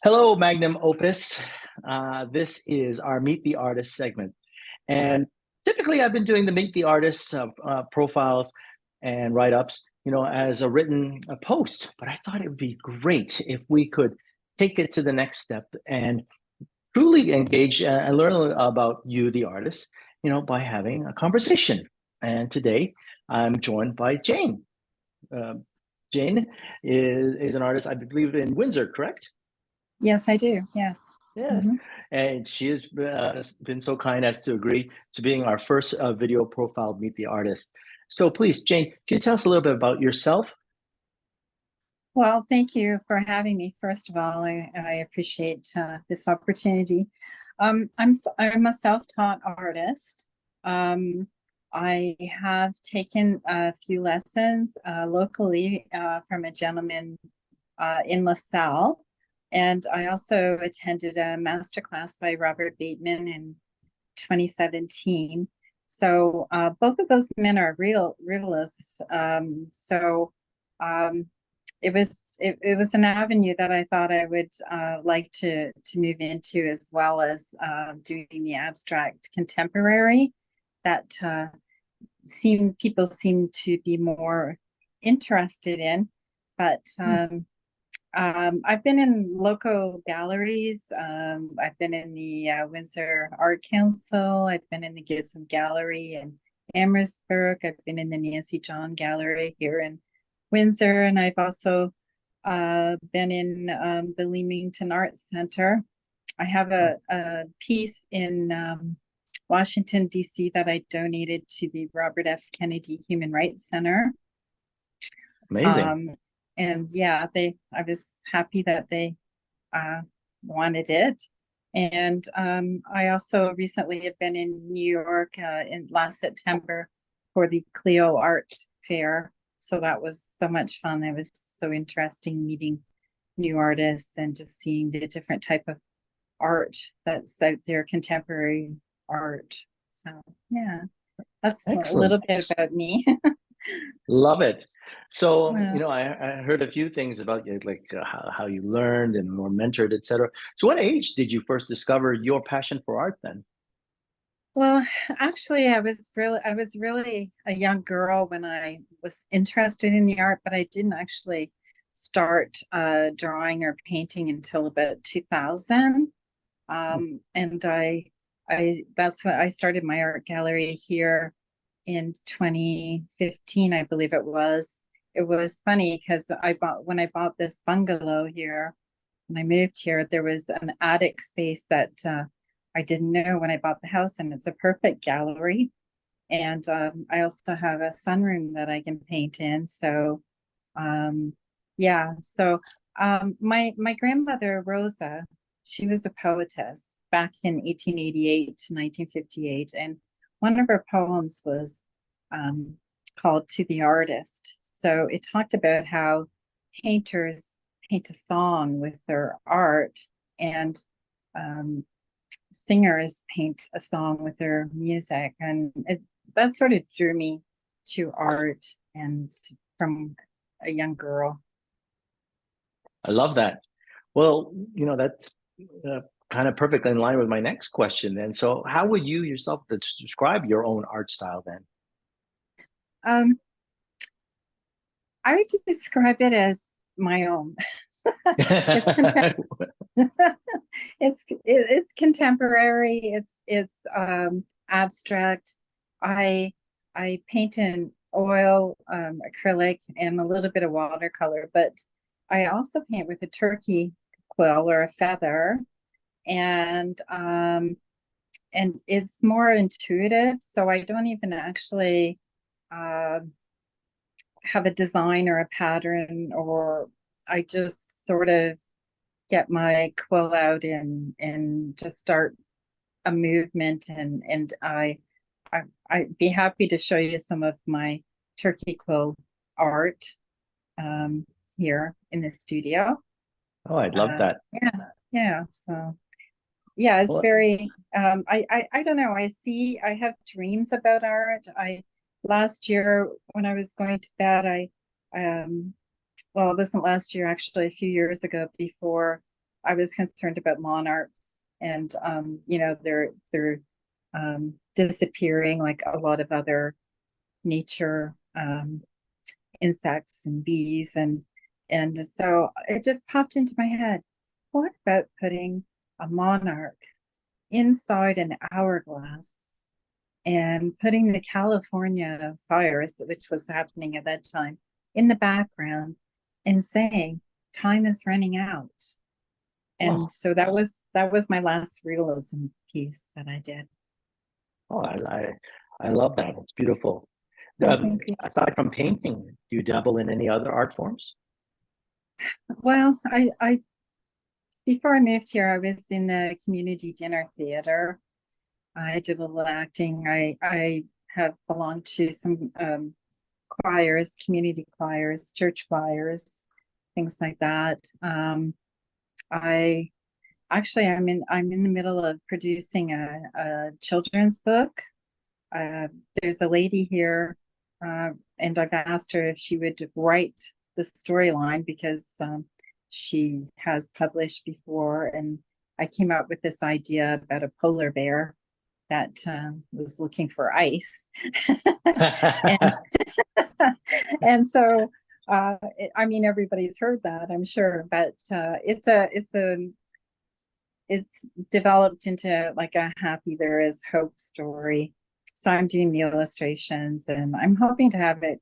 Hello, Magnum Opus. This is our Meet the Artist segment. And typically, I've been doing the Meet the Artist profiles and write ups, as a written post. But I thought it would be great if we could take it to the next step and truly engage and learn about you, the artist, by having a conversation. And today, I'm joined by Jane. Uh, Jane is an artist, I believe, in Windsor, correct? Yes, I do. Yes. Yes, hmm and she has been so kind as to agree to being our first video profile Meet the Artist. So please, Jane, can you tell us a little bit about yourself? Well, thank you for having me. First of all, I appreciate this opportunity. I'm a self-taught artist. Um, I have taken a few lessons locally from a gentleman in LaSalle, and I also attended a masterclass by Robert Bateman in 2017. So both of those men are realists. Um, it was an avenue that I thought I would like to move into, as well as doing the abstract contemporary that people seem to be more interested in. But I've been in local galleries. I've been in the Windsor Art Council. I've been in the Gibson Gallery in Amherstburg. I've been in the Nancy John Gallery here in Windsor, and I've also been in the Leamington Arts Center. I have a piece in Washington, D.C. that I donated to the Robert F. Kennedy Human Rights Center. Amazing. And yeah, I was happy that they wanted it. And I also recently have been in New York in last September for the Clio Art Fair. So that was so much fun. It was so interesting meeting new artists and just seeing the different type of art that's out there, contemporary art. So yeah, that's a Excellent. little bit about me. Love it. So, Yeah. I heard a few things about you, like how you learned and were mentored, etc. So, what age did you first discover your passion for art then? Well, actually, I was really a young girl when I was interested in the art, but I didn't actually start drawing or painting until about 2000. And that's when I started my art gallery here in 2015, I believe it was. It was funny because when I bought this bungalow here, when I moved here, there was an attic space that I didn't know when I bought the house, and it's a perfect gallery. And I also have a sunroom that I can paint in. So yeah, so my grandmother Rosa, she was a poetess back in 1888 to 1958, and one of her poems was called "To the Artist." So it talked about how painters paint a song with their art, and um, singers paint a song with their music, and that sort of drew me to art and from a young girl. I love that. Well, that's uh, kind of perfect in line with my next question. And so, how would you yourself describe your own art style then? Um, I would describe it as my own. It's it's contemporary. It's abstract. I I paint in oil, acrylic, and a little bit of watercolor, but I also paint with a turkey quill or a feather, and it's more intuitive. So I don't even actually uh, have a design or a pattern, or I just sort of get my quill out and just start a movement, and I'd be happy to show you some of my turkey quill art um, here in the studio. Oh, I'd love that. Yeah, yeah. So yeah, it's Well, very I don't know. I have dreams about art. I Last year when I was going to bed, I well, it wasn't last year, actually, a few years ago, before I was concerned about monarchs, and you know, they're disappearing like a lot of other nature insects and bees, and so it just popped into my head. What about putting a monarch inside an hourglass and putting the California fires, which was happening at that time, in the background and saying, time is running out. Oh, And so that was my last realism piece that I did. oh, I love that. It's beautiful. Oh, thank you. Aside from painting, do you dabble in any other art forms? Well, I before I moved here, I was in the community dinner theater. I did a little acting. I have belonged to some choirs, community choirs, church choirs, things like that. I actually I'm in the middle of producing a children's book. There's a lady here, and I've asked her if she would write the storyline because she has published before, and I came up with this idea about a polar bear that was looking for ice, and and so I mean everybody's heard that, I'm sure, but it's developed into like a happy there is hope story. So I'm doing the illustrations, and I'm hoping to have it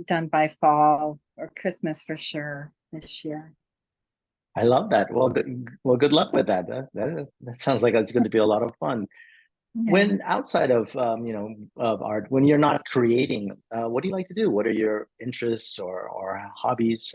done by fall or Christmas for sure this year. I love that. Well, good luck with that. That sounds like it's going to be a lot of fun. Yeah. When outside of of art, when you're not creating, what do you like to do? What are your interests or hobbies?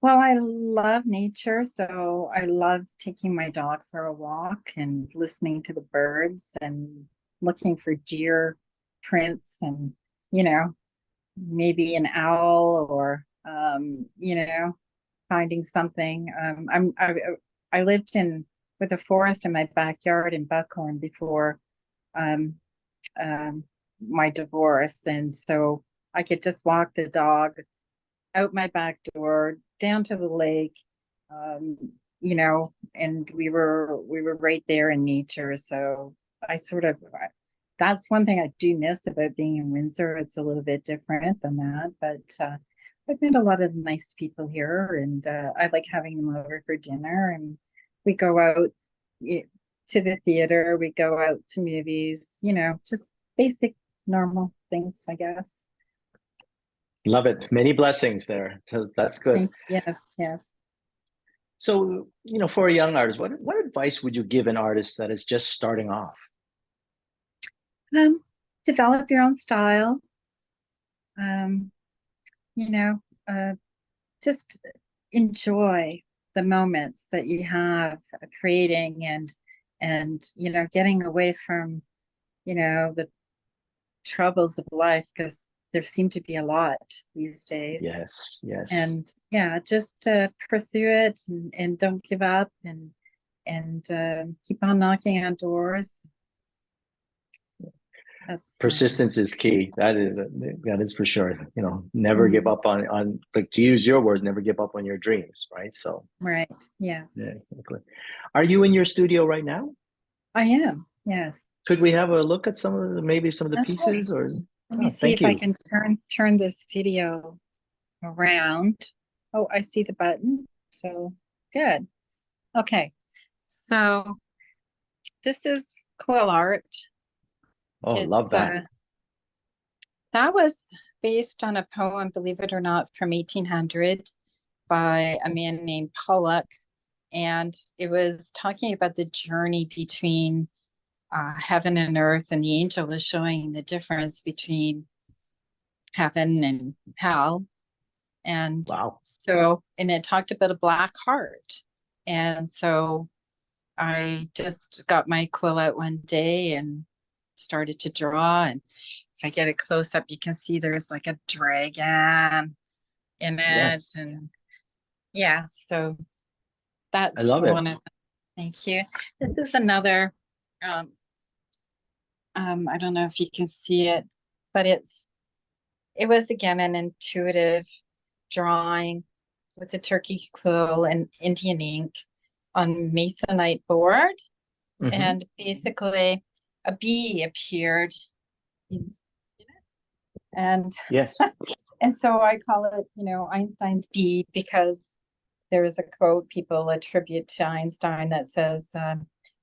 Well, I love nature, so I love taking my dog for a walk and listening to the birds and looking for deer prints and, you know, maybe an owl or, finding something. I lived in with a forest in my backyard in Buckhorn before um, um, my divorce, and so I could just walk the dog out my back door down to the lake, um, and we were right there in nature. So I sort of that's one thing I do miss about being in Windsor. It's a little bit different than that, but I've met a lot of nice people here, and I like having them over for dinner. And we go out to the theater, we go out to movies, just basic, normal things, I guess. Love it. Many blessings there. So that's good. Yes, yes. So, for a young artist, what advice would you give an artist that is just starting off? Um, Develop your own style. Um, you know, uh, just enjoy the moments that you have creating and getting away from the troubles of life, because there seem to be a lot these days. Yes, yes. And yeah, just pursue it and don't give up, and keep on knocking on doors. That's Persistence is key. That is for sure. Never give mhm. up on, like, to use your words, never give up on your dreams, right? So Right. Yes, yeah, exactly. Are you in your studio right now? I am. Yes. Could we have a look at maybe some of the Okay. pieces or Let me oh, see thank if I you. can turn this video around. Oh, I see the button. So good. Okay. So this is quill art. Oh, love It's that. that was based on a poem, believe it or not, from 1800 by a man named Pollock, and it was talking about the journey between heaven and earth, and the angel was showing the difference between heaven and hell. And Wow. so, and it talked about a black heart. And so I just got my quill out one day and started to draw. And if I get it close up, you can see there's like a dragon in it. Yes, And yeah, so I that's love it. one of them. Thank you. This is another, I don't know if you can see it, but it was again an intuitive drawing with a turkey quill and Indian ink on masonite board. Hmm. And basically a bee appeared in it. And Yes. and so I call it, Einstein's bee, because there is a quote people attribute to Einstein that says,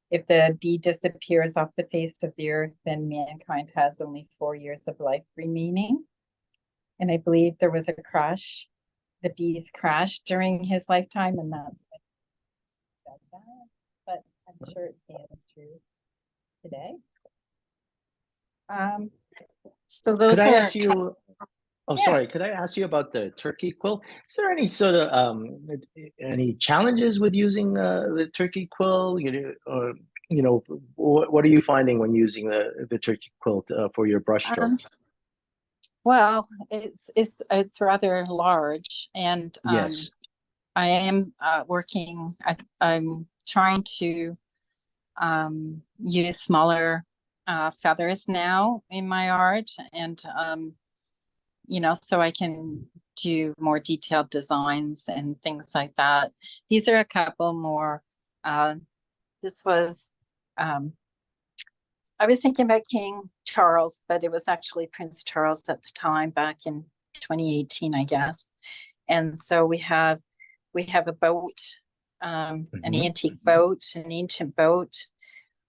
if the bee disappears off the face of the earth, then mankind has only 4 years of life remaining. And I believe there was a crash. The bees crashed during his lifetime, and that's what said that. But I'm sure it stands true today. So Could those I are, ask you? Oh, yeah. sorry. Could I ask you about the turkey quill? Is there any sort of any challenges with using the turkey quill? Or what are you finding when using the turkey quill for your brushstroke? Um, well, it's rather large, and Yes. I am working. I'm trying to use smaller feathers now in my art, and so I can do more detailed designs and things like that. These are a couple more. Uh, this was, um, I was thinking about King Charles, but it was actually Prince Charles at the time, back in 2018, I guess. And so we have a boat, an Hmm. antique boat, an ancient boat.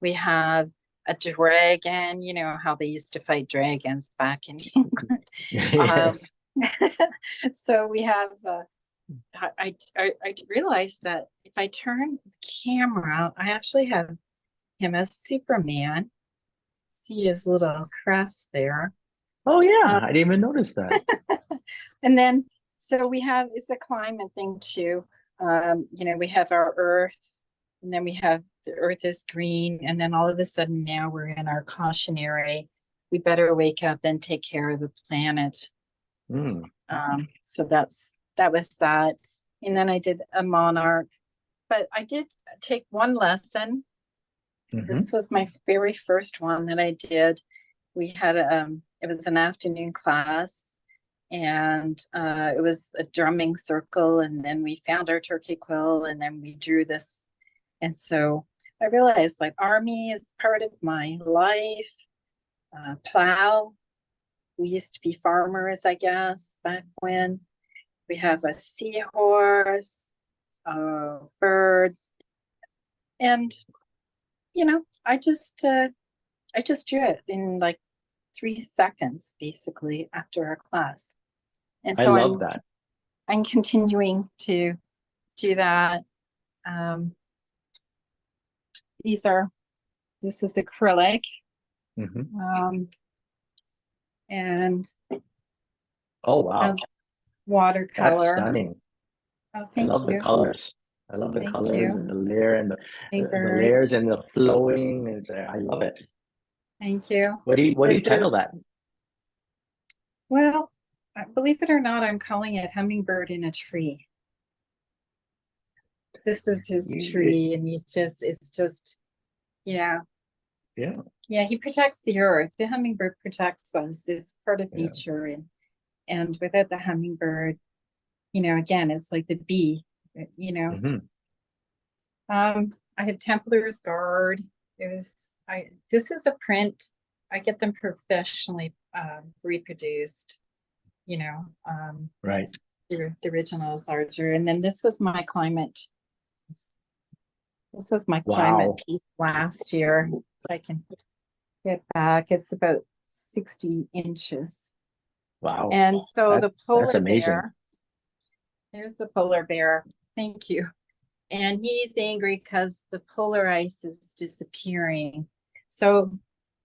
We have a dragon, how they used to fight dragons back in England. Um, Yes. so we have, I realized that if I turn the camera, I actually have him as Superman. See his little crest there. Oh yeah, Um, I didn't even notice that. and then, so it's a climate thing too. We have our Earth, and then we have the Earth is green, and then all of a sudden now we're in our cautionary. We better wake up and take care of the planet. Mm. So that was that. And then I did a monarch, but I did take one lesson. Hmm. This was my very first one that I did. We had it was an afternoon class, and it was a drumming circle, and then we found our turkey quill, and then we drew this. And so I realized, like, army is part of my life. Plow. We used to be farmers, I guess, back when. We have a seahorse, a bird, and I just drew it in like 3 seconds, basically, after our class. And I so love that. I'm continuing to do that. Um, these are this is acrylic, Hmm. and Oh wow, that's that's watercolor. stunning. Oh, I thank love the you. colors. I love the Thank colors you. and the layer and Big the bird. layers and the flowing. I love it. Thank you. What do you This title is, that? well, believe it or not, I'm calling it Hummingbird in a Tree. This is his tree, and it's just, yeah. Yeah, Yeah, he protects the earth. The hummingbird protects us. It's part of yeah. nature, and without the hummingbird, again, it's like the bee. You know, Hmm. I have Templar's Guard. This is a print. I get them professionally reproduced. You know, um, Right. the original is larger, and then this was my climate. This was my climate Wow. piece last year. If I can get back, it's about 60 inches. Wow. And so the That's polar amazing. bear, there's the polar bear. Thank you. And he's angry because the polar ice is disappearing. So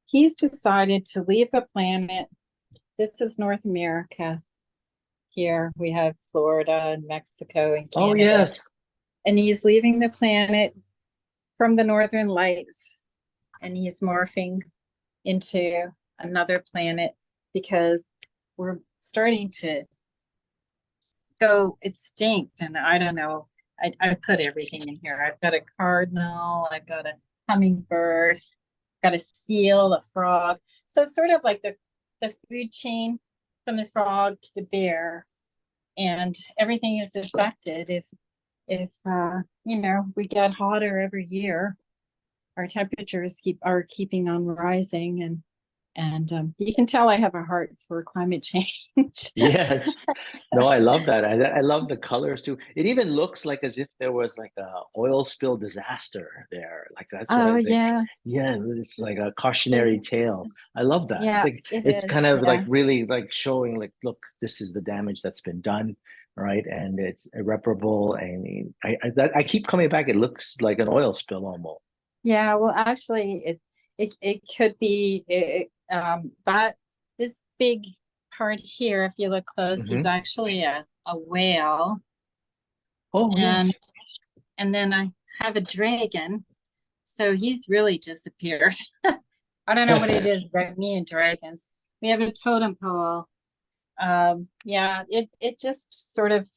he's decided to leave the planet. This is North America. Here we have Florida and Mexico and Oh Canada. yes. And he's leaving the planet from the northern lights, and he's morphing into another planet because we're starting to go extinct. And I don't know, I put everything in here. I've got a cardinal, I've got a hummingbird, got a seal, a frog. So it's sort of like the food chain from the frog to the bear. and everything is affected if you know, we get hotter every year. Our temperatures are keeping on rising, and you can tell I have a heart for climate change. Yes. No, I love that. I love the colors too. It even looks like as if there was like a oil spill disaster there. Like that's what Oh I think. yeah, Yeah, it's like a there's cautionary tale. I love that. I yeah, think it it's is. kind of like Yeah, really like showing like, look, this is the damage that's been done, right? And it's irreparable. And I keep coming back. It looks like an oil spill almost. yeah. Well, actually, it could be that this big part here, if you look close, is Hmm. actually a whale, Oh, and yes. and then I have a dragon. So he's really disappeared. I don't know what it is about me and dragons. We have a totem pole. Yeah, it just sort of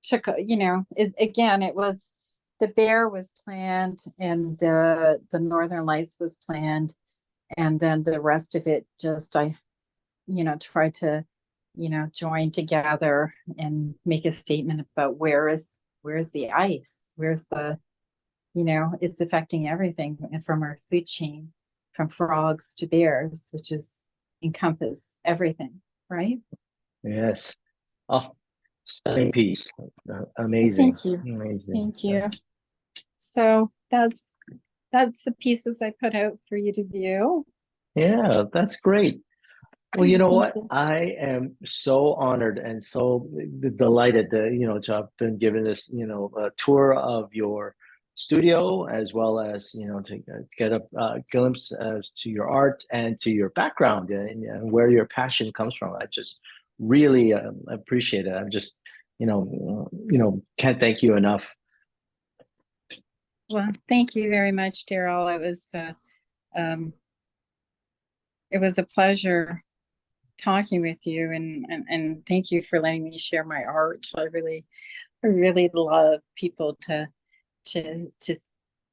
took, you know, is again, it was the bear was planned and the Northern Lights was planned, and then the rest of it just I, you know, tried to, you know, join together and make a statement about where's the ice? Where's the, you know, it's affecting everything and from our food chain, from frogs to bears, which is encompass everything, right? Yes. Oh, stunning piece. Well, Amazing. thank you. Amazing. Thank you. So that's the pieces I put out for you to view. Yeah, that's great. Well, you know Thank what? you. I am so honored and so delighted that, to have been given this, a tour of your studio, as well as, to get a glimpse as to your art and to your background and where your passion comes from. I just really appreciate it. I'm just, can't thank you enough. Well, thank you very much, Daryl. Um, it was a pleasure talking with you, and thank you for letting me share my art. I really love people to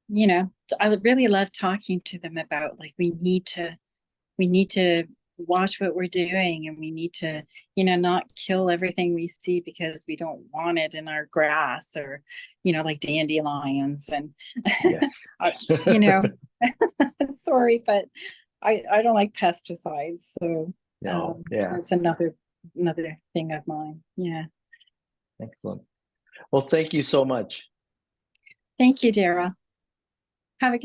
you know, I really love talking to them about, like, we need to watch what we're doing, and we need to, you know, not kill everything we see because we don't want it in our grass, or, you know, like dandelions and Yes. you know, sorry, but I don't like pesticides, so No, yeah, that's another thing of mine. Yeah. excellent. Well, thank you so much. Thank you, Dara. Have a good